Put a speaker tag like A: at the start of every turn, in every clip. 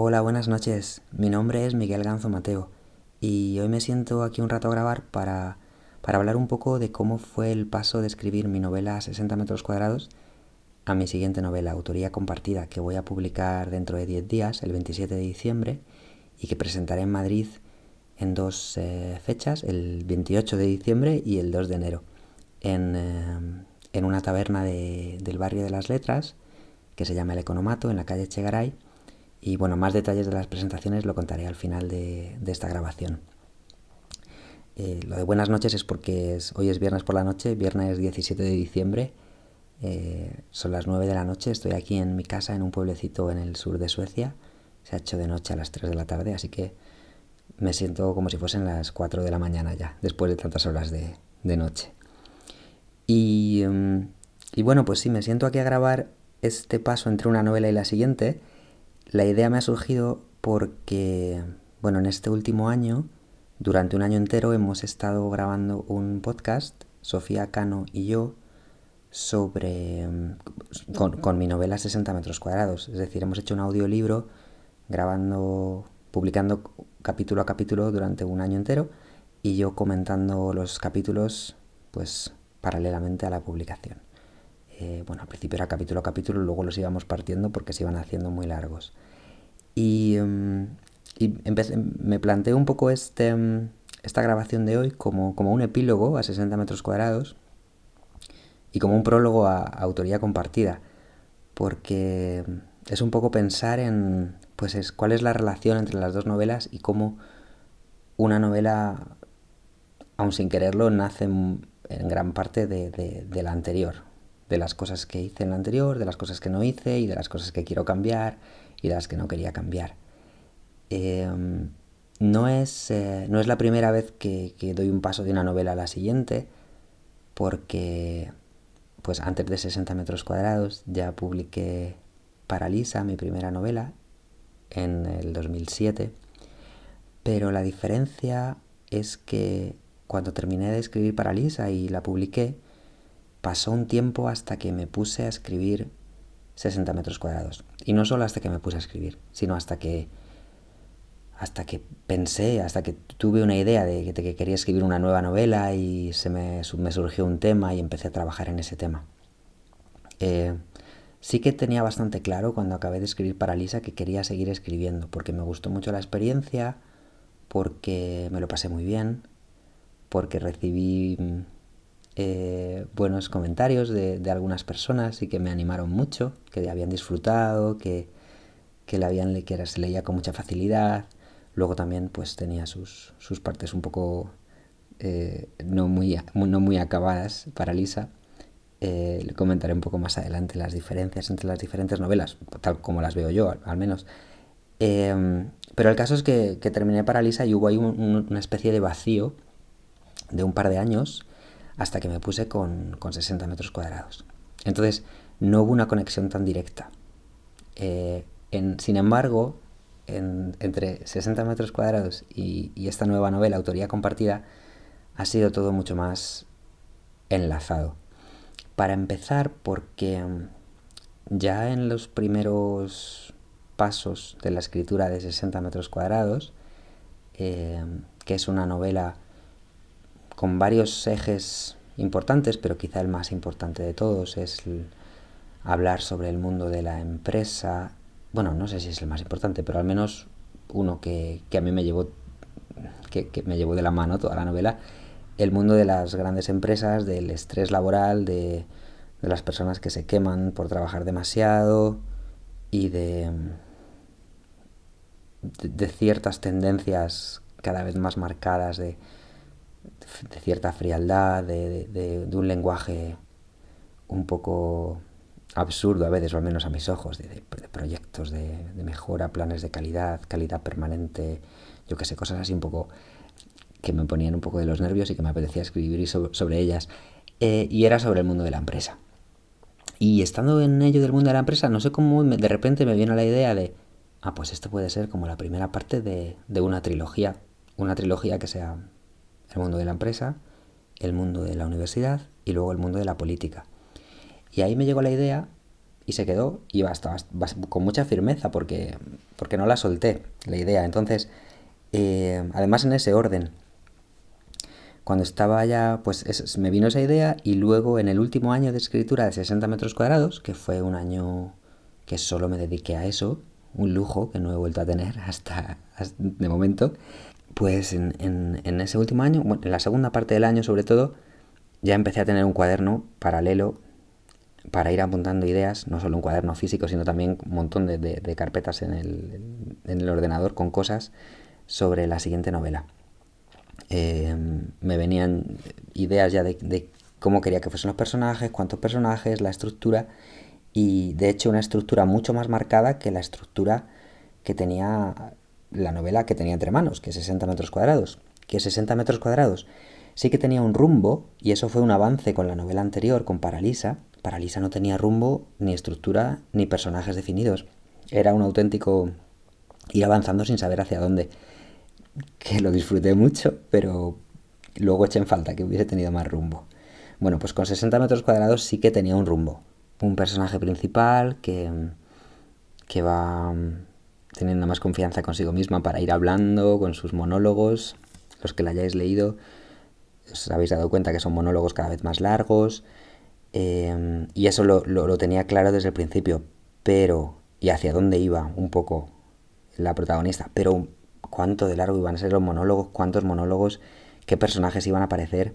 A: Hola, buenas noches. Mi nombre es Miguel Ganzo Mateo y hoy me siento aquí un rato a grabar para hablar un poco de cómo fue el paso de escribir mi novela 60 metros cuadrados a mi siguiente novela, Autoría Compartida, que voy a publicar dentro de 10 días, el 27 de diciembre, y que presentaré en Madrid en dos fechas, el 28 de diciembre y el 2 de enero, en una taberna del barrio de las Letras, que se llama El Economato, en la calle Chegaray. Y bueno, más detalles de las presentaciones lo contaré al final de esta grabación. Lo de buenas noches es porque hoy es viernes por la noche, viernes 17 de diciembre. Son las 9 de la noche, estoy aquí en mi casa en un pueblecito en el sur de Suecia. Se ha hecho de noche a las 3 de la tarde, así que me siento como si fuesen las 4 de la mañana ya, después de tantas horas de noche. Y, y bueno, pues sí, me siento aquí a grabar este paso entre una novela y la siguiente. La idea me ha surgido porque, bueno, en este último año, durante un año entero, hemos estado grabando un podcast, Sofía Cano y yo, sobre con mi novela 60 metros cuadrados. Es decir, hemos hecho un audiolibro grabando, publicando capítulo a capítulo durante un año entero y yo comentando los capítulos, pues, paralelamente a la publicación. Bueno, al principio era capítulo a capítulo, luego los íbamos partiendo porque se iban haciendo muy largos. Y, me planteo un poco esta grabación de hoy como un epílogo a 60 metros cuadrados y como un prólogo a autoría compartida, porque es un poco pensar en cuál es la relación entre las dos novelas y cómo una novela, aun sin quererlo, nace en gran parte de la anterior, de las cosas que hice en la anterior, de las cosas que no hice y de las cosas que quiero cambiar y de las que no quería cambiar. Eh, no es la primera vez que doy un paso de una novela a la siguiente, porque pues antes de 60 metros cuadrados ya publiqué Paralisa, mi primera novela, en el 2007, pero la diferencia es que cuando terminé de escribir Paralisa y la publiqué, pasó un tiempo hasta que me puse a escribir 60 metros cuadrados. Y no solo hasta que me puse a escribir, sino hasta que pensé, hasta que tuve una idea de que quería escribir una nueva novela y me surgió un tema y empecé a trabajar en ese tema. Eh, sí que tenía bastante claro cuando acabé de escribir Paralisa que quería seguir escribiendo, porque me gustó mucho la experiencia, porque me lo pasé muy bien, porque recibí buenos comentarios de algunas personas y que me animaron mucho, que habían disfrutado, que se leía con mucha facilidad. Luego también pues tenía sus partes un poco no muy acabadas para Lisa. Le comentaré un poco más adelante las diferencias entre las diferentes novelas, tal como las veo yo, al menos. Pero el caso es que terminé Paralisa y hubo ahí una especie de vacío de un par de años hasta que me puse con 60 metros cuadrados. Entonces, no hubo una conexión tan directa. Sin embargo, entre 60 metros cuadrados y esta nueva novela, Autoría Compartida, ha sido todo mucho más enlazado. Para empezar, porque ya en los primeros pasos de la escritura de 60 metros cuadrados, que es una novela con varios ejes importantes, pero quizá el más importante de todos es hablar sobre el mundo de la empresa. Bueno, no sé si es el más importante, pero al menos uno que a mí que me llevó de la mano toda la novela, el mundo de las grandes empresas, del estrés laboral, de las personas que se queman por trabajar demasiado y de ciertas tendencias cada vez más marcadas de cierta frialdad, de un lenguaje un poco absurdo a veces, o al menos a mis ojos, de proyectos de mejora, planes de calidad, calidad permanente, yo que sé, cosas así un poco que me ponían un poco de los nervios y que me apetecía escribir sobre ellas. Y era sobre el mundo de la empresa. Y estando en ello del mundo de la empresa, no sé cómo de repente me vino la idea pues esto puede ser como la primera parte de una trilogía que sea el mundo de la empresa, el mundo de la universidad y luego el mundo de la política. Y ahí me llegó la idea y se quedó y con mucha firmeza porque porque no la solté, la idea. Entonces, además en ese orden, cuando estaba ya, pues me vino esa idea y luego en el último año de escritura de 60 metros cuadrados, que fue un año que solo me dediqué a eso, un lujo que no he vuelto a tener hasta de momento, pues en ese último año, bueno, en la segunda parte del año sobre todo, ya empecé a tener un cuaderno paralelo para ir apuntando ideas, no solo un cuaderno físico, sino también un montón de carpetas en el ordenador con cosas sobre la siguiente novela. Me venían ideas ya de cómo quería que fuesen los personajes, cuántos personajes, la estructura, y de hecho una estructura mucho más marcada que la estructura que tenía la novela que tenía entre manos, que es 60 metros cuadrados. Que 60 metros cuadrados sí que tenía un rumbo, y eso fue un avance con la novela anterior, con Paralisa. Paralisa no tenía rumbo, ni estructura, ni personajes definidos. Era un auténtico ir avanzando sin saber hacia dónde. Que lo disfruté mucho, pero luego eché en falta que hubiese tenido más rumbo. Bueno, pues con 60 metros cuadrados sí que tenía un rumbo. Un personaje principal que va teniendo más confianza consigo misma para ir hablando con sus monólogos. Los que la hayáis leído os habéis dado cuenta que son monólogos cada vez más largos, y eso lo tenía claro desde el principio, pero y hacia dónde iba un poco la protagonista, pero cuánto de largo iban a ser los monólogos, cuántos monólogos, qué personajes iban a aparecer,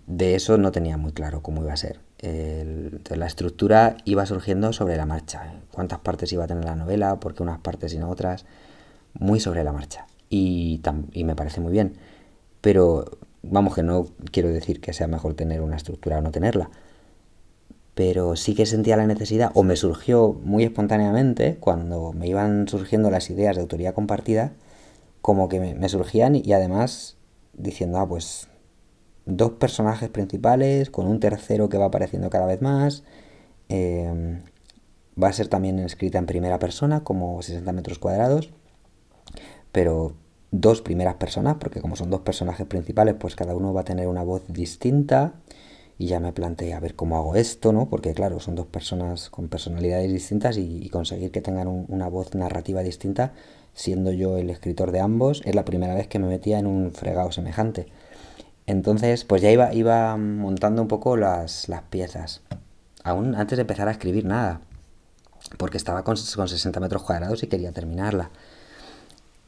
A: de eso no tenía muy claro cómo iba a ser. Entonces la estructura iba surgiendo sobre la marcha, cuántas partes iba a tener la novela, por qué unas partes y no otras, muy sobre la marcha, y me parece muy bien, pero vamos, que no quiero decir que sea mejor tener una estructura o no tenerla, pero sí que sentía la necesidad, o me surgió muy espontáneamente, cuando me iban surgiendo las ideas de autoría compartida, como que me surgían, y además diciendo, pues dos personajes principales, con un tercero que va apareciendo cada vez más, va a ser también escrita en primera persona, como 60 metros cuadrados, pero dos primeras personas, porque como son dos personajes principales, pues cada uno va a tener una voz distinta. Y ya me planteé a ver cómo hago esto, ¿no? Porque claro, son dos personas con personalidades distintas, y conseguir que tengan una voz narrativa distinta, siendo yo el escritor de ambos, es la primera vez que me metía en un fregado semejante. Entonces, pues ya iba montando un poco las piezas. Aún antes de empezar a escribir nada, porque estaba con 60 metros cuadrados y quería terminarla.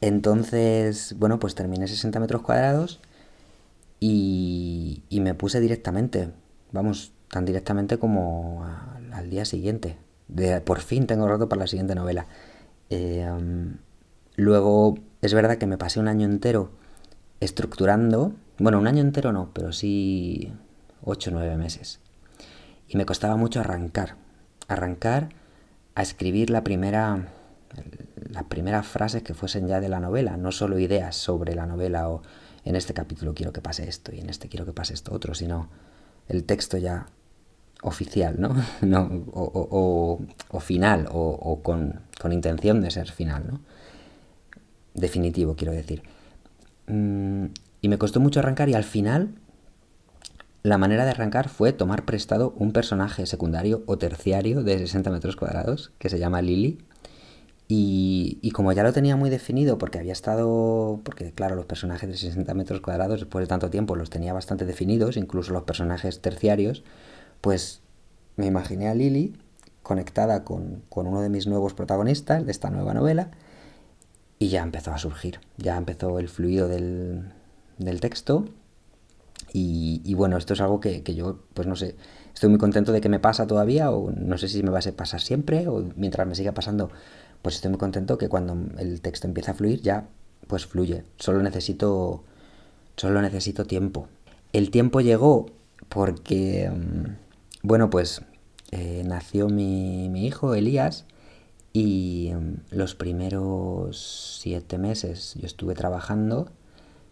A: Entonces, bueno, pues terminé 60 metros cuadrados y me puse directamente, vamos, tan directamente como al día siguiente. Por fin tengo rato para la siguiente novela. Luego, es verdad que me pasé un año entero estructurando, bueno, un año entero no, pero sí 8 o 9 meses. Y me costaba mucho arrancar a escribir las primeras frases que fuesen ya de la novela, no solo ideas sobre la novela, o en este capítulo quiero que pase esto y en este quiero que pase esto otro, sino el texto ya oficial, ¿no? No o final, o con intención de ser final, ¿no? Definitivo, quiero decir. Y me costó mucho arrancar, y al final la manera de arrancar fue tomar prestado un personaje secundario o terciario de 60 metros cuadrados que se llama Lily. Y como ya lo tenía muy definido, porque había estado, porque claro, los personajes de 60 metros cuadrados después de tanto tiempo los tenía bastante definidos, incluso los personajes terciarios, pues me imaginé a Lily conectada con uno de mis nuevos protagonistas de esta nueva novela, y ya empezó a surgir, ya empezó el fluido del texto. Y bueno, esto es algo que yo, pues no sé, estoy muy contento de que me pasa todavía, o no sé si me va a pasar siempre, o mientras me siga pasando, pues estoy muy contento que cuando el texto empieza a fluir, ya pues fluye. Solo necesito tiempo. El tiempo llegó porque, bueno, pues nació mi hijo Elías, y los primeros 7 meses yo estuve trabajando.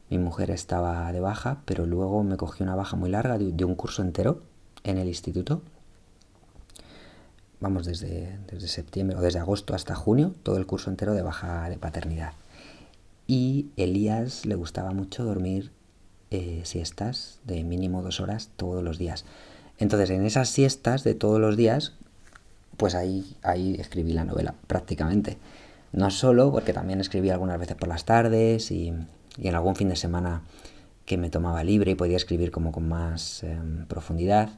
A: Mi mujer estaba de baja, pero luego me cogí una baja muy larga de un curso entero en el instituto. Vamos, desde septiembre o desde agosto hasta junio, todo el curso entero de baja de paternidad. Y Elías le gustaba mucho dormir siestas de mínimo 2 horas todos los días. Entonces, en esas siestas de todos los días, pues ahí escribí la novela, prácticamente. No solo, porque también escribía algunas veces por las tardes y en algún fin de semana que me tomaba libre y podía escribir como con más profundidad,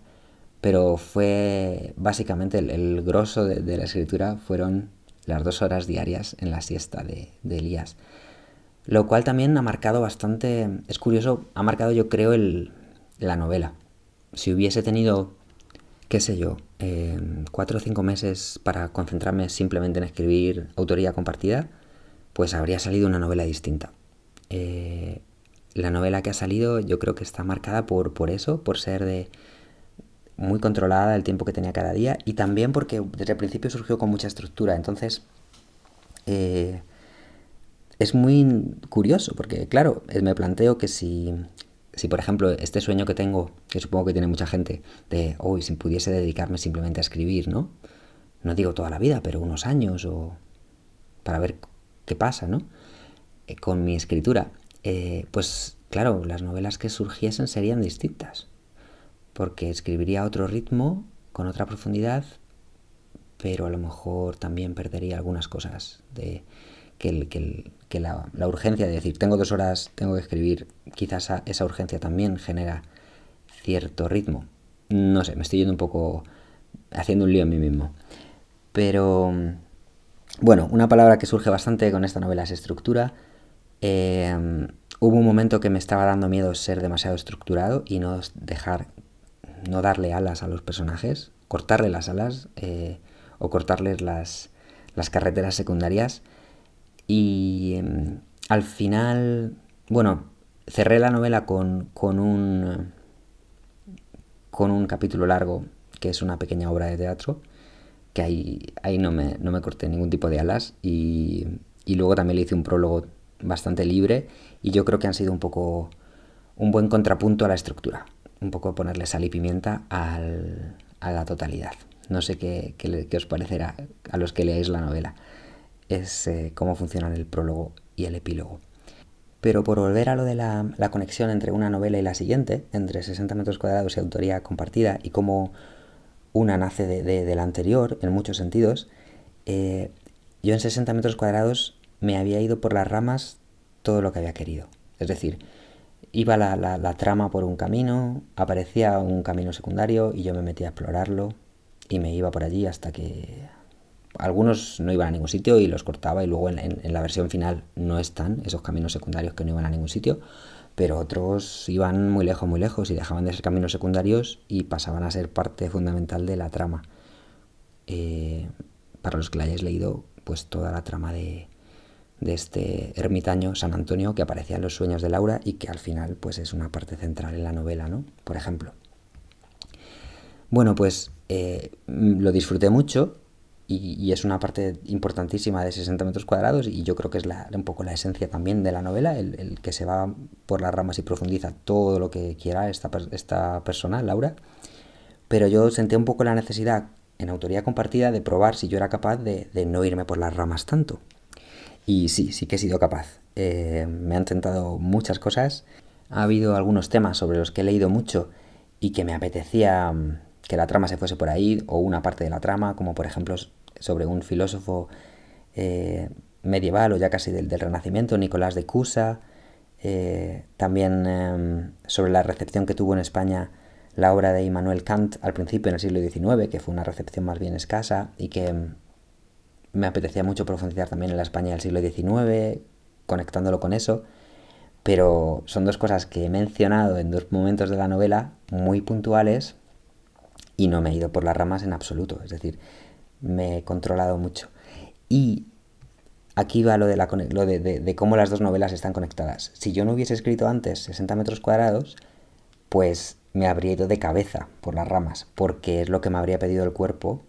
A: pero fue básicamente el grosso de la escritura fueron las 2 horas diarias en la siesta de Elías. Lo cual también ha marcado bastante, es curioso, ha marcado yo creo la novela. Si hubiese tenido, qué sé yo, 4 o 5 meses para concentrarme simplemente en escribir autoría compartida, pues habría salido una novela distinta. La novela que ha salido yo creo que está marcada por eso, por ser muy controlada el tiempo que tenía cada día y también porque desde el principio surgió con mucha estructura. Entonces, eh, es muy curioso porque, claro, me planteo que si por ejemplo, este sueño que tengo, que supongo que tiene mucha gente, de hoy si pudiese dedicarme simplemente a escribir, ¿no? No digo toda la vida, pero unos años o para ver qué pasa, ¿no? Con mi escritura. Pues claro, las novelas que surgiesen serían distintas, porque escribiría a otro ritmo, con otra profundidad, pero a lo mejor también perdería algunas cosas de que la urgencia de decir tengo 2 horas, tengo que escribir, quizás esa urgencia también genera cierto ritmo. No sé, me estoy yendo un poco haciendo un lío en mí mismo. Pero bueno, una palabra que surge bastante con esta novela es estructura. Hubo un momento que me estaba dando miedo ser demasiado estructurado y no darle alas a los personajes, cortarle las alas o cortarles las carreteras secundarias. Y al final, bueno, cerré la novela con un capítulo largo, que es una pequeña obra de teatro, que ahí no me corté ningún tipo de alas y luego también le hice un prólogo bastante libre y yo creo que han sido un poco un buen contrapunto a la estructura, un poco ponerle sal y pimienta a la totalidad. No sé qué os parecerá a los que leáis la novela. Es cómo funcionan el prólogo y el epílogo. Pero por volver a lo de la conexión entre una novela y la siguiente, entre 60 metros cuadrados y autoría compartida, y cómo una nace de la anterior en muchos sentidos, yo en 60 metros cuadrados me había ido por las ramas todo lo que había querido. Es decir, iba la trama por un camino, aparecía un camino secundario y yo me metía a explorarlo y me iba por allí hasta que algunos no iban a ningún sitio y los cortaba y luego en la versión final no están esos caminos secundarios que no iban a ningún sitio, pero otros iban muy lejos y dejaban de ser caminos secundarios y pasaban a ser parte fundamental de la trama. Para los que la hayáis leído, pues toda la trama de este ermitaño San Antonio que aparecía en los sueños de Laura y que al final pues es una parte central en la novela, ¿no? Por ejemplo. Bueno, pues lo disfruté mucho y es una parte importantísima de 60 metros cuadrados y yo creo que es un poco la esencia también de la novela, el que se va por las ramas y profundiza todo lo que quiera esta persona, Laura. Pero yo sentí un poco la necesidad en autoría compartida de probar si yo era capaz de no irme por las ramas tanto. Y sí que he sido capaz. Me han tentado muchas cosas. Ha habido algunos temas sobre los que he leído mucho y que me apetecía que la trama se fuese por ahí, o una parte de la trama, como por ejemplo sobre un filósofo medieval o ya casi del Renacimiento, Nicolás de Cusa. También sobre la recepción que tuvo en España la obra de Immanuel Kant al principio en el siglo XIX, que fue una recepción más bien escasa y que me apetecía mucho profundizar también en la España del siglo XIX, conectándolo con eso, pero son dos cosas que he mencionado en dos momentos de la novela muy puntuales y no me he ido por las ramas en absoluto, es decir, me he controlado mucho. Y aquí va lo de cómo las dos novelas están conectadas. Si yo no hubiese escrito antes 60 metros cuadrados, pues me habría ido de cabeza por las ramas, porque es lo que me habría pedido el cuerpo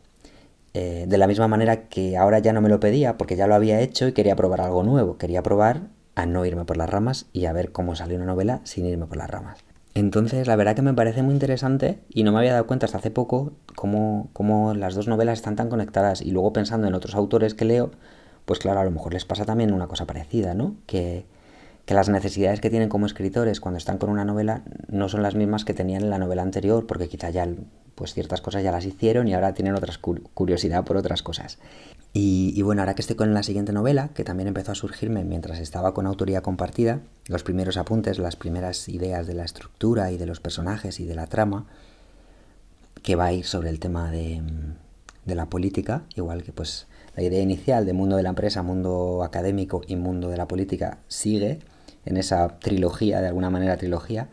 A: de la misma manera que ahora ya no me lo pedía porque ya lo había hecho y quería probar algo nuevo. Quería probar a no irme por las ramas y a ver cómo salió una novela sin irme por las ramas. Entonces, la verdad que me parece muy interesante y no me había dado cuenta hasta hace poco cómo las dos novelas están tan conectadas y luego pensando en otros autores que leo, pues claro, a lo mejor les pasa también una cosa parecida, ¿no? Que las necesidades que tienen como escritores cuando están con una novela no son las mismas que tenían en la novela anterior porque quizá ya pues ciertas cosas ya las hicieron y ahora tienen otras curiosidad por otras cosas. Y bueno, ahora que estoy con la siguiente novela, que también empezó a surgirme mientras estaba con autoría compartida, los primeros apuntes, las primeras ideas de la estructura y de los personajes y de la trama, que va a ir sobre el tema de la política, igual que pues la idea inicial de mundo de la empresa, mundo académico y mundo de la política sigue en esa trilogía, de alguna manera trilogía,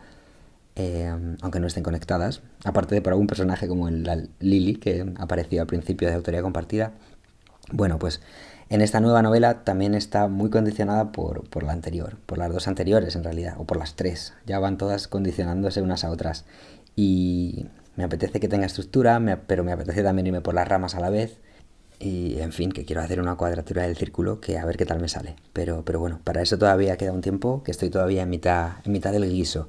A: aunque no estén conectadas, aparte de por algún personaje como la Lily, que apareció al principio de autoría compartida. Bueno, pues en esta nueva novela también está muy condicionada por la anterior, por las dos anteriores en realidad, o por las tres. Ya van todas condicionándose unas a otras. Y me apetece que tenga estructura, pero me apetece también irme por las ramas a la vez. Y en fin, que quiero hacer una cuadratura del círculo que a ver qué tal me sale. Pero bueno, para eso todavía queda un tiempo, que estoy todavía en mitad del guiso.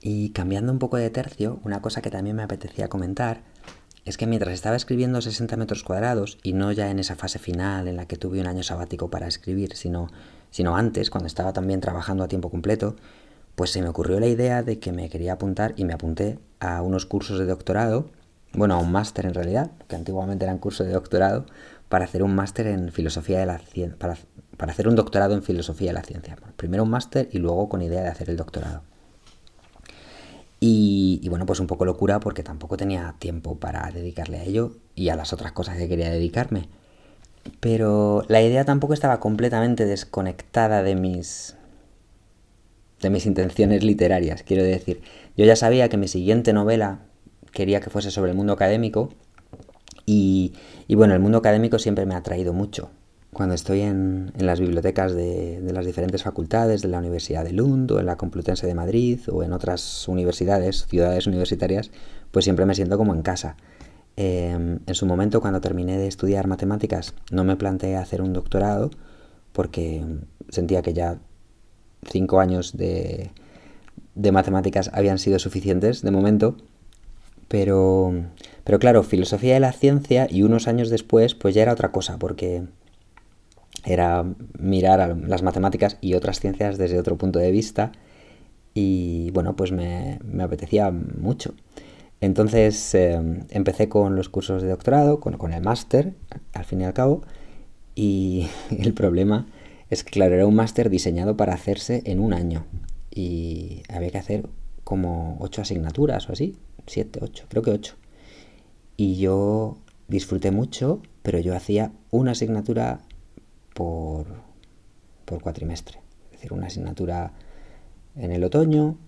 A: Y cambiando un poco de tercio, una cosa que también me apetecía comentar es que mientras estaba escribiendo 60 metros cuadrados, y no ya en esa fase final en la que tuve un año sabático para escribir, sino antes, cuando estaba también trabajando a tiempo completo, pues se me ocurrió la idea de que me quería apuntar y me apunté a unos cursos de doctorado, bueno, a un máster en realidad, que antiguamente eran cursos de doctorado, para hacer un máster en filosofía de la ciencia, para hacer un doctorado en filosofía de la ciencia. Bueno, primero un máster y luego con idea de hacer el doctorado. Y bueno, pues un poco locura porque tampoco tenía tiempo para dedicarle a ello y a las otras cosas que quería dedicarme. Pero la idea tampoco estaba completamente desconectada de mis intenciones literarias, quiero decir. Yo ya sabía que mi siguiente novela quería que fuese sobre el mundo académico y bueno, el mundo académico siempre me ha atraído mucho. Cuando estoy en las bibliotecas de las diferentes facultades, de la Universidad de Lund o en la Complutense de Madrid o en otras universidades, ciudades universitarias, pues siempre me siento como en casa. En su momento, cuando terminé de estudiar matemáticas, no me planteé hacer un doctorado porque sentía que ya 5 años de matemáticas habían sido suficientes de momento, pero claro, filosofía de la ciencia y unos años después pues ya era otra cosa, porque era mirar a las matemáticas y otras ciencias desde otro punto de vista y bueno, pues me apetecía mucho. Entonces empecé con los cursos de doctorado, con el máster, al fin y al cabo, y el problema es que, claro, era un máster diseñado para hacerse en un año y había que hacer como 8 asignaturas o así, 7, 8, creo que 8. Y yo disfruté mucho, pero yo hacía una asignatura por cuatrimestre. Es decir, una asignatura en el otoño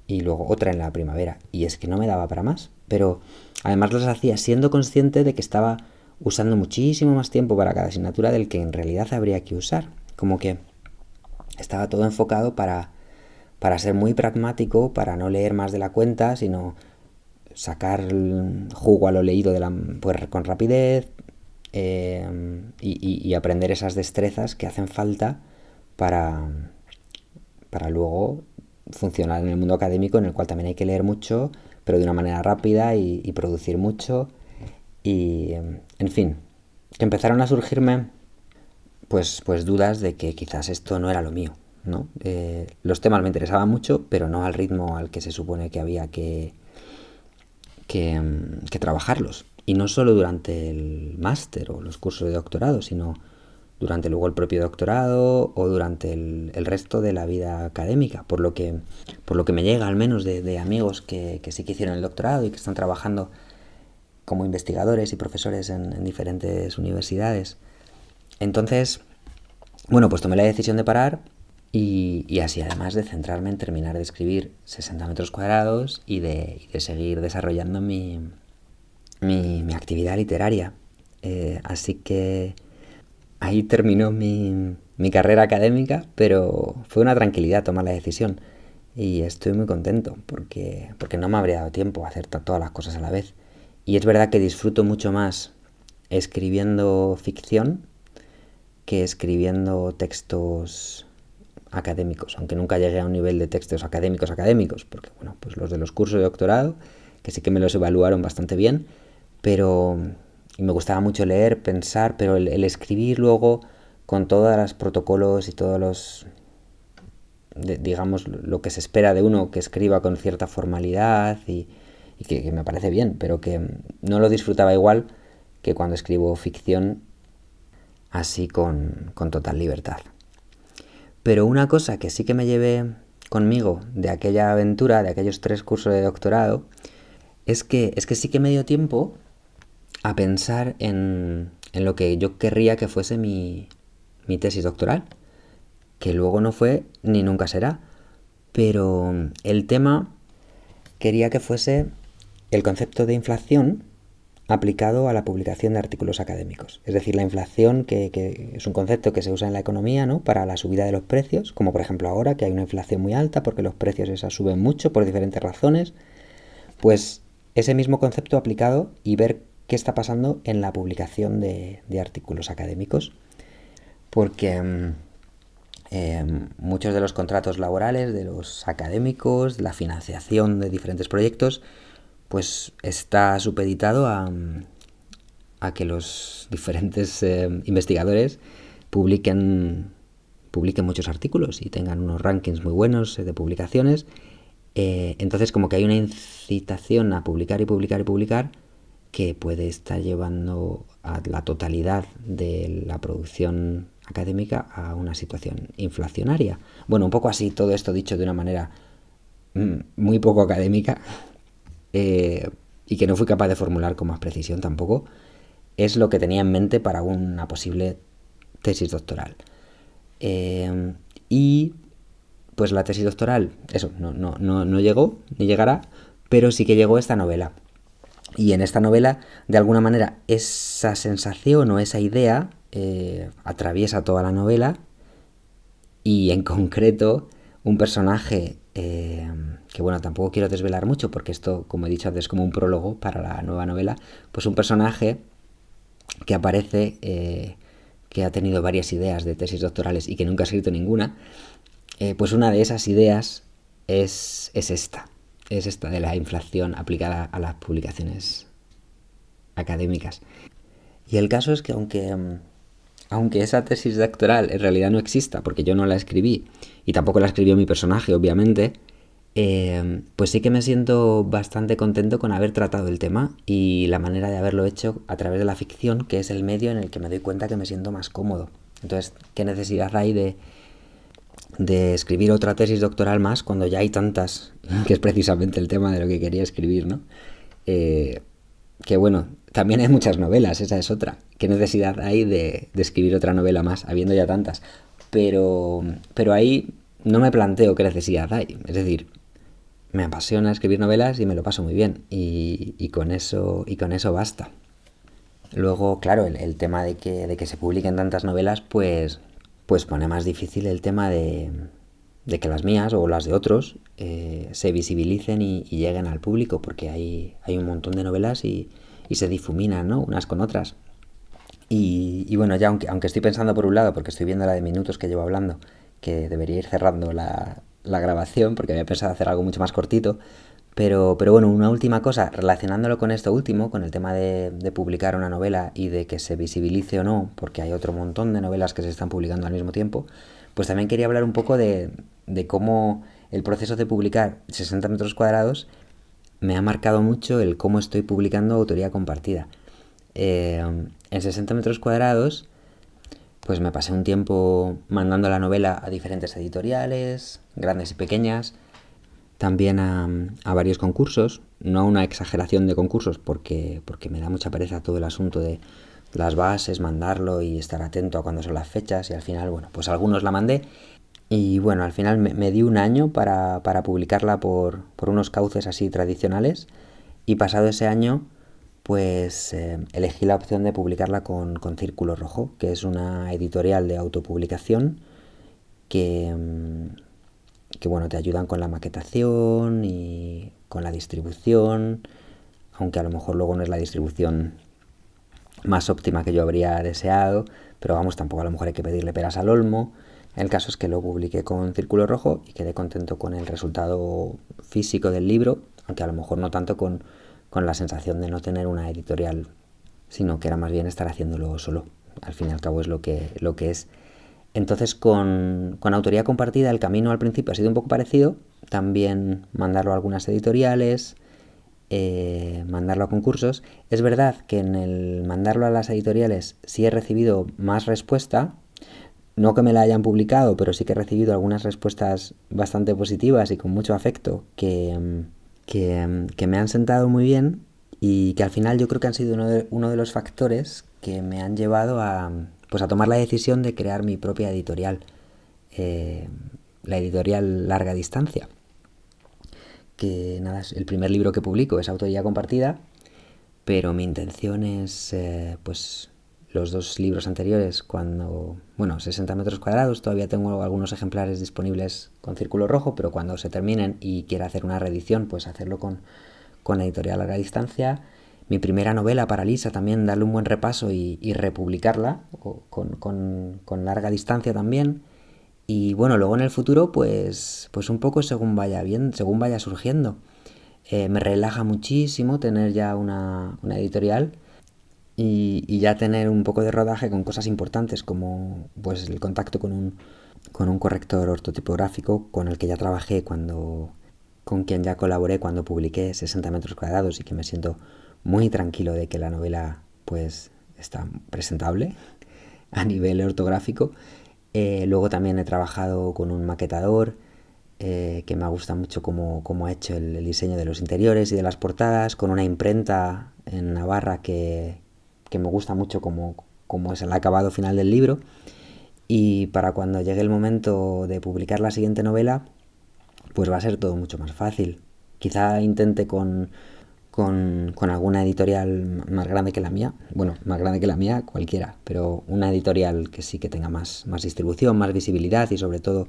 A: y luego otra en la primavera. Y es que no me daba para más. Pero además las hacía siendo consciente de que estaba usando muchísimo más tiempo para cada asignatura del que en realidad habría que usar. Como que estaba todo enfocado para ser muy pragmático, para no leer más de la cuenta, sino sacar jugo a lo leído pues, con rapidez, y aprender esas destrezas que hacen falta para luego funcionar en el mundo académico, en el cual también hay que leer mucho, pero de una manera rápida y producir mucho. Y, en fin, que empezaron a surgirme pues dudas de que quizás esto no era lo mío, ¿no? Los temas me interesaban mucho, pero no al ritmo al que se supone que había que trabajarlos. Y no solo durante el máster o los cursos de doctorado, sino durante luego el propio doctorado o durante el resto de la vida académica, por lo que me llega al menos de amigos que sí que hicieron el doctorado y que están trabajando como investigadores y profesores en diferentes universidades. Entonces, bueno, pues tomé la decisión de parar y así, además de centrarme en terminar de escribir 60 metros cuadrados y de seguir desarrollando mi actividad literaria. Así que ahí terminó mi carrera académica, pero fue una tranquilidad tomar la decisión. Y estoy muy contento porque no me habría dado tiempo a hacer todas las cosas a la vez. Y es verdad que disfruto mucho más escribiendo ficción que escribiendo textos académicos, aunque nunca llegué a un nivel de textos académicos, porque bueno, pues los de los cursos de doctorado, que sí que me los evaluaron bastante bien, pero me gustaba mucho leer, pensar, pero el escribir luego con todos los protocolos y todos los, digamos, lo que se espera de uno que escriba con cierta formalidad y y que me parece bien, pero que no lo disfrutaba igual que cuando escribo ficción así con total libertad. Pero una cosa que sí que me llevé conmigo de aquella aventura, de aquellos 3 cursos de doctorado, es que sí que me dio tiempo a pensar en lo que yo querría que fuese mi tesis doctoral, que luego no fue ni nunca será, pero el tema quería que fuese el concepto de inflación aplicado a la publicación de artículos académicos. Es decir, la inflación, que es un concepto que se usa en la economía, ¿no?, para la subida de los precios, como por ejemplo ahora que hay una inflación muy alta porque los precios esas suben mucho por diferentes razones, pues ese mismo concepto aplicado y ver qué está pasando en la publicación de artículos académicos. Porque muchos de los contratos laborales de los académicos, la financiación de diferentes proyectos, pues está supeditado a que los diferentes investigadores publiquen muchos artículos y tengan unos rankings muy buenos de publicaciones. Entonces como que hay una incitación a publicar y publicar y publicar que puede estar llevando a la totalidad de la producción académica a una situación inflacionaria. Bueno, un poco así todo esto dicho de una manera muy poco académica, y que no fui capaz de formular con más precisión tampoco, es lo que tenía en mente para una posible tesis doctoral. Y pues la tesis doctoral, eso, no llegó, ni llegará, pero sí que llegó esta novela. Y en esta novela, de alguna manera, esa sensación o esa idea atraviesa toda la novela, y en concreto un personaje que bueno, tampoco quiero desvelar mucho porque esto, como he dicho antes, es como un prólogo para la nueva novela, pues un personaje que aparece, que ha tenido varias ideas de tesis doctorales y que nunca ha escrito ninguna, pues una de esas ideas es esta de la inflación aplicada a las publicaciones académicas. Y el caso es que aunque esa tesis doctoral en realidad no exista, porque yo no la escribí, y tampoco la escribió mi personaje, obviamente, pues sí que me siento bastante contento con haber tratado el tema y la manera de haberlo hecho a través de la ficción, que es el medio en el que me doy cuenta que me siento más cómodo. Entonces, ¿qué necesidad hay de escribir otra tesis doctoral más cuando ya hay tantas? Que es precisamente el tema de lo que quería escribir, ¿no? Que bueno, también hay muchas novelas, esa es otra. ¿Qué necesidad hay de escribir otra novela más, habiendo ya tantas? Pero ahí no me planteo qué necesidad hay. Es decir, me apasiona escribir novelas y me lo paso muy bien. Y con eso basta. Luego, claro, el tema de que se publiquen tantas novelas, pues pone más difícil el tema de que las mías o las de otros se visibilicen y lleguen al público, porque hay un montón de novelas y se difuminan, ¿no?, unas con otras. Y bueno, ya aunque estoy pensando por un lado, porque estoy viendo la de minutos que llevo hablando, que debería ir cerrando la grabación, porque había pensado hacer algo mucho más cortito, pero bueno, una última cosa, relacionándolo con esto último, con el tema de publicar una novela y de que se visibilice o no, porque hay otro montón de novelas que se están publicando al mismo tiempo, pues también quería hablar un poco de cómo el proceso de publicar 60 metros cuadrados me ha marcado mucho el cómo estoy publicando autoría compartida. En 60 metros cuadrados, pues me pasé un tiempo mandando la novela a diferentes editoriales, grandes y pequeñas, también a varios concursos, no a una exageración de concursos porque me da mucha pereza todo el asunto de las bases, mandarlo y estar atento a cuándo son las fechas, y al final, bueno, pues algunos la mandé y bueno, al final me di un año para publicarla por unos cauces así tradicionales, y pasado ese año pues elegí la opción de publicarla con Círculo Rojo, que es una editorial de autopublicación que bueno, te ayudan con la maquetación y con la distribución, aunque a lo mejor luego no es la distribución más óptima que yo habría deseado, pero vamos, tampoco a lo mejor hay que pedirle peras al olmo. El caso es que lo publiqué con Círculo Rojo y quedé contento con el resultado físico del libro, aunque a lo mejor no tanto con la sensación de no tener una editorial, sino que era más bien estar haciéndolo solo. Al fin y al cabo es lo que es. Entonces con autoría compartida el camino al principio ha sido un poco parecido, también mandarlo a algunas editoriales mandarlo a concursos. Es verdad que en el mandarlo a las editoriales sí he recibido más respuesta, no que me la hayan publicado, pero sí que he recibido algunas respuestas bastante positivas y con mucho afecto que me han sentado muy bien y que al final yo creo que han sido uno de los factores que me han llevado pues a tomar la decisión de crear mi propia editorial, eh, la editorial Larga Distancia, que nada, el primer libro que publico es autoría compartida, pero mi intención es, pues, los 2 libros anteriores, bueno, 60 metros cuadrados, todavía tengo algunos ejemplares disponibles con círculo rojo, pero cuando se terminen y quiera hacer una reedición, pues hacerlo con Editorial Larga Distancia. Mi primera novela, Paralisa, también darle un buen repaso y republicarla con Larga Distancia también. Y bueno, luego en el futuro, pues un poco según vaya bien, según vaya surgiendo. Me relaja muchísimo tener ya una editorial y ya tener un poco de rodaje con cosas importantes como pues el contacto con un corrector ortotipográfico con el que ya trabajé con quien ya colaboré cuando publiqué 60 metros cuadrados y que me siento muy tranquilo de que la novela pues está presentable a nivel ortográfico. Luego también he trabajado con un maquetador que me gusta mucho cómo ha hecho el diseño de los interiores y de las portadas, con una imprenta en Navarra que me gusta mucho cómo es el acabado final del libro. Y para cuando llegue el momento de publicar la siguiente novela, pues va a ser todo mucho más fácil. Quizá intente con alguna editorial más grande que la mía. Bueno, más grande que la mía, cualquiera, pero una editorial que sí que tenga más distribución, más visibilidad y sobre todo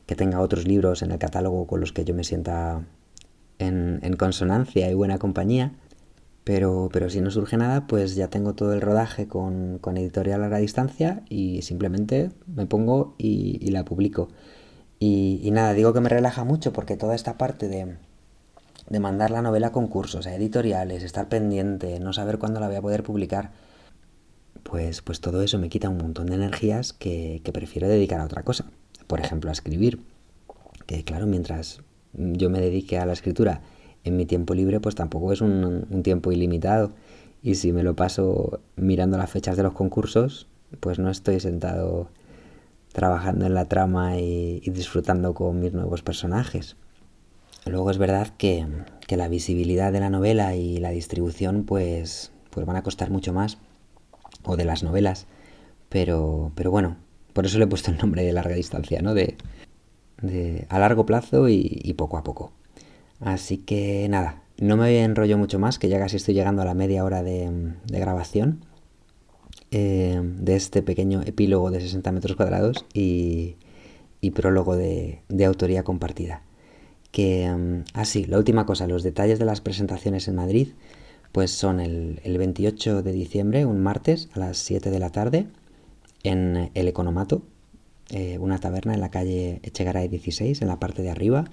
A: que tenga otros libros en el catálogo con los que yo me sienta en consonancia y buena compañía. Pero si no surge nada, pues ya tengo todo el rodaje con Editorial Larga Distancia y simplemente me pongo y la publico. Y nada, digo que me relaja mucho porque toda esta parte de mandar la novela a concursos, a editoriales, estar pendiente, no saber cuándo la voy a poder publicar, pues todo eso me quita un montón de energías que prefiero dedicar a otra cosa. Por ejemplo, a escribir. Que claro, mientras yo me dedique a la escritura en mi tiempo libre, pues tampoco es un tiempo ilimitado. Y si me lo paso mirando las fechas de los concursos, pues no estoy sentado trabajando en la trama y disfrutando con mis nuevos personajes. Luego es verdad que la visibilidad de la novela y la distribución pues van a costar mucho más, o de las novelas, pero bueno, por eso le he puesto el nombre de Larga Distancia, ¿no? De a largo plazo y poco a poco. Así que nada, no me enrollo mucho más, que ya casi estoy llegando a la media hora de grabación de este pequeño epílogo de 60 metros cuadrados y prólogo de autoría compartida. Así, la última cosa, los detalles de las presentaciones en Madrid, pues son el 28 de diciembre, un martes, a las 7 de la tarde, en el Economato, una taberna en la calle Echegaray 16, en la parte de arriba,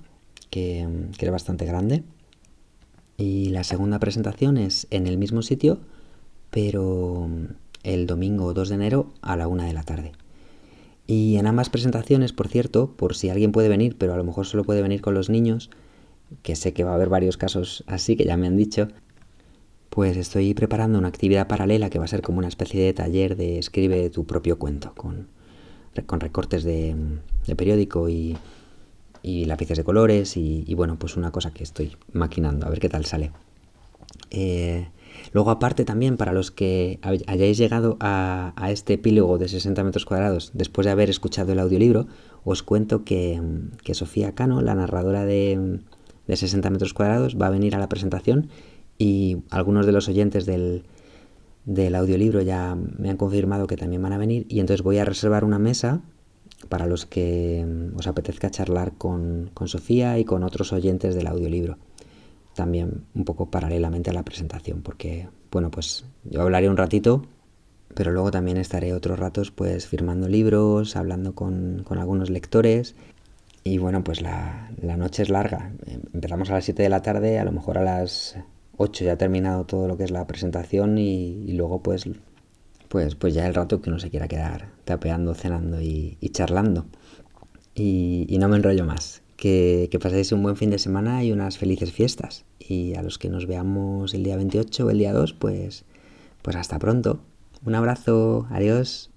A: que es bastante grande. Y la segunda presentación es en el mismo sitio, pero el domingo 2 de enero a la 1 de la tarde. Y en ambas presentaciones, por cierto, por si alguien puede venir, pero a lo mejor solo puede venir con los niños, que sé que va a haber varios casos así, que ya me han dicho, pues estoy preparando una actividad paralela que va a ser como una especie de taller de escribe tu propio cuento, con recortes de periódico y lápices de colores y bueno, pues una cosa que estoy maquinando, a ver qué tal sale. Luego aparte también, para los que hayáis llegado a este epílogo de 60 metros cuadrados después de haber escuchado el audiolibro, os cuento que Sofía Cano, la narradora de 60 metros cuadrados, va a venir a la presentación y algunos de los oyentes del audiolibro ya me han confirmado que también van a venir y entonces voy a reservar una mesa para los que os apetezca charlar con Sofía y con otros oyentes del audiolibro. También un poco paralelamente a la presentación, porque, bueno, pues yo hablaré un ratito, pero luego también estaré otros ratos pues firmando libros, hablando con algunos lectores. Y bueno, pues la noche es larga. Empezamos a las 7 de la tarde, a lo mejor a las 8 ya ha terminado todo lo que es la presentación y luego pues ya el rato que uno se quiera quedar tapeando, cenando y charlando. Y no me enrollo más, Que paséis un buen fin de semana y unas felices fiestas. Y a los que nos veamos el día 28 o el día 2, pues hasta pronto. Un abrazo, adiós.